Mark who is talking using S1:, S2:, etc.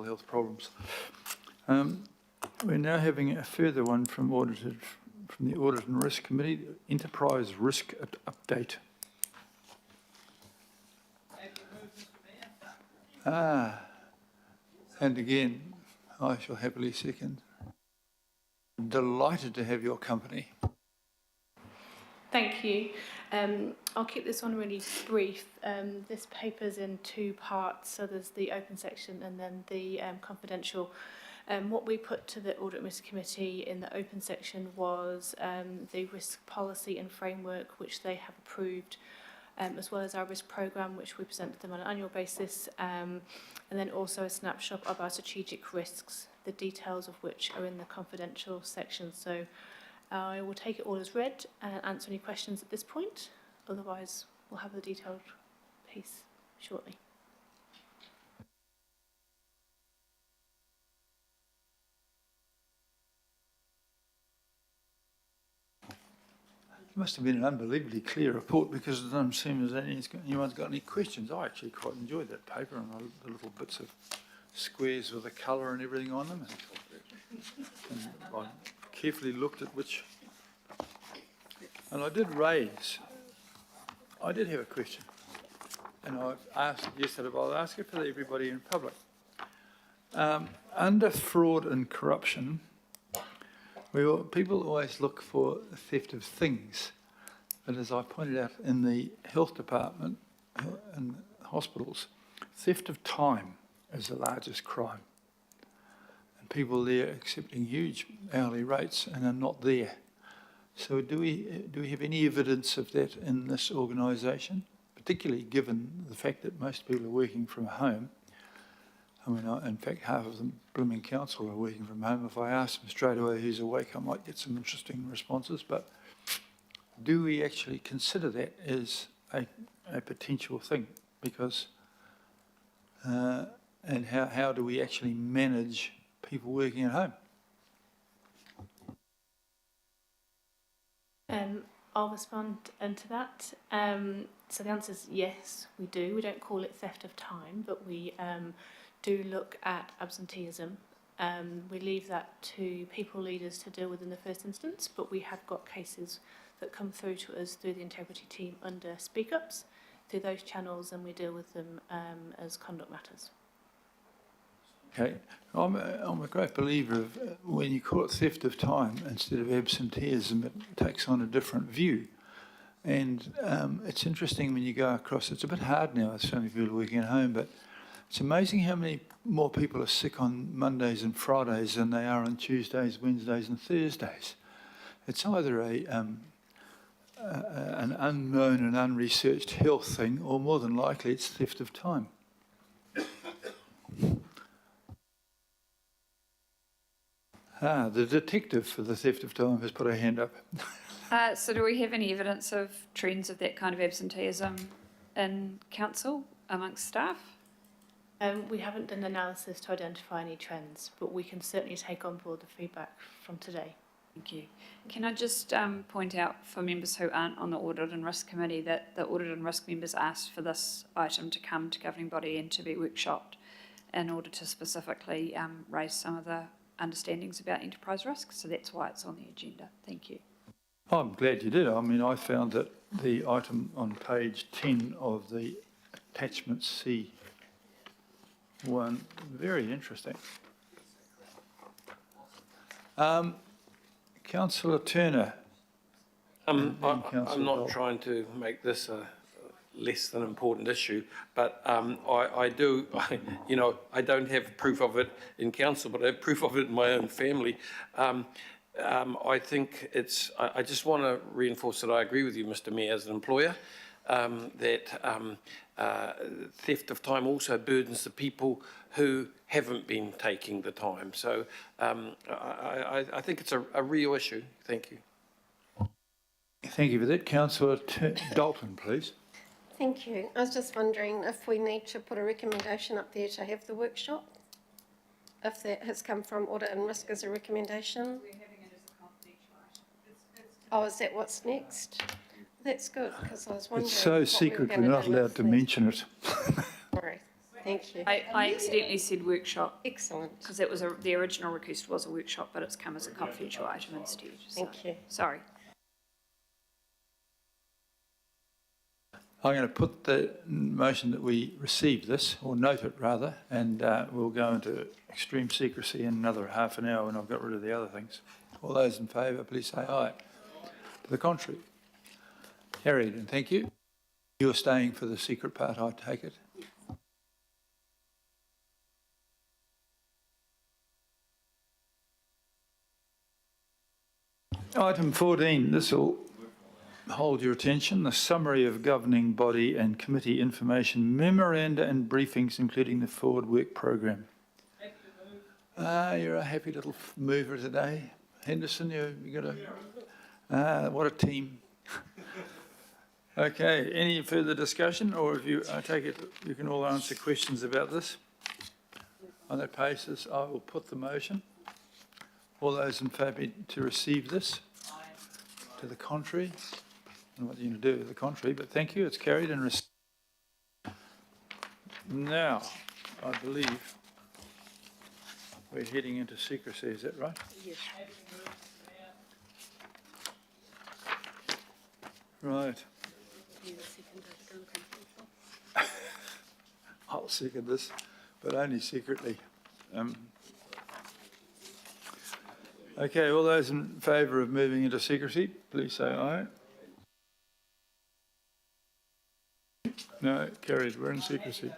S1: mental health problems. We're now having a further one from the Audit and Risk Committee, Enterprise Risk Update. And again, I shall happily second. Delighted to have your company.
S2: Thank you. I'll keep this one really brief. This paper's in two parts, so there's the open section and then the confidential. What we put to the Audit and Risk Committee in the open section was the risk policy and framework which they have approved, as well as our risk programme which we present to them on an annual basis, and then also a snapshot of our strategic risks, the details of which are in the confidential section. So I will take it all as read and answer any questions at this point. Otherwise, we'll have the detailed piece shortly.
S1: It must have been an unbelievably clear report because it doesn't seem as anyone's got any questions. I actually quite enjoyed that paper and the little bits of squares with the colour and everything on them. And I carefully looked at which. And I did have a question. And I've asked it yesterday, but I'll ask it for everybody in public. Under fraud and corruption, people always look for theft of things, but as I pointed out in the health department and hospitals, theft of time is the largest crime. And people there are accepting huge hourly rates and are not there. So do we have any evidence of that in this organisation, particularly given the fact that most people are working from home? I mean, in fact, half of them, blooming council, are working from home. If I ask them straight away who's awake, I might get some interesting responses. But do we actually consider that as a potential thing? Because, and how do we actually manage people working at home?
S2: I'll respond to that. So the answer is yes, we do. We don't call it theft of time, but we do look at absenteeism. We leave that to people leaders to deal with in the first instance, but we have got cases that come through to us through the integrity team under speak-ups, through those channels, and we deal with them as conduct matters.
S1: Okay, I'm a great believer of when you call it theft of time instead of absenteeism, it takes on a different view. And it's interesting when you go across, it's a bit hard now with so many people working at home, but it's amazing how many more people are sick on Mondays and Fridays than they are on Tuesdays, Wednesdays and Thursdays. It's either an unknown and unresearched health thing, or more than likely it's theft of time. The detective for the theft of time has put her hand up.
S3: So do we have any evidence of trends of that kind of absenteeism in council amongst staff?
S2: We haven't done analysis to identify any trends, but we can certainly take on board the feedback from today.
S3: Thank you. Can I just point out for members who aren't on the Audit and Risk Committee that the Audit and Risk members asked for this item to come to governing body and to be workshopped in order to specifically raise some of the understandings about enterprise risk, so that's why it's on the agenda. Thank you.
S1: I'm glad you did. I mean, I found that the item on page 10 of the attachment C one very interesting. Councillor Turner.
S4: I'm not trying to make this a less than important issue, but I don't have proof of it in council, but I have proof of it in my own family. I think I just want to reinforce that I agree with you, Mr. Mayor, as an employer, that theft of time also burdens the people who haven't been taking the time. So I think it's a real issue. Thank you.
S1: Thank you for that. Councillor Dalton, please.
S5: Thank you. I was just wondering if we need to put a recommendation up there to have the workshop, if that has come from Audit and Risk as a recommendation.
S3: We're having it as a confidential item.
S5: Oh, is that what's next? That's good, because I was wondering.
S1: It's so secret we're not allowed to mention it.
S5: Sorry.
S3: We're
S5: Thank you.
S3: I accidentally said workshop
S5: Excellent.
S3: because it was the original request was a workshop, but it's come as a confidential item instead.
S5: Thank you.
S3: Sorry.
S1: I'm going to put the motion that we receive this, or note it rather, and we'll go into extreme secrecy in another half an hour when I've got rid of the other things. All those in favour, please say aye. To the contrary. Carried, and thank you. You're staying for the secret part, I take it? Item 14, this will hold your attention, the summary of governing body and committee information, memoranda and briefings, including the forward work programme. You're a happy little mover today. Henderson, you got a, what a team. Okay, any further discussion, or if you, I take it you can all answer questions about this? On that basis, I will put the motion. All those in favour to receive this? To the contrary? I don't know what you're going to do with the contrary, but thank you, it's carried and received. Now, I believe we're heading into secrecy, is that right?
S5: Yes.
S1: Right. I'll second this, but only secretly. Okay, all those in favour of moving into secrecy, please say aye. No, carried, we're in secrecy.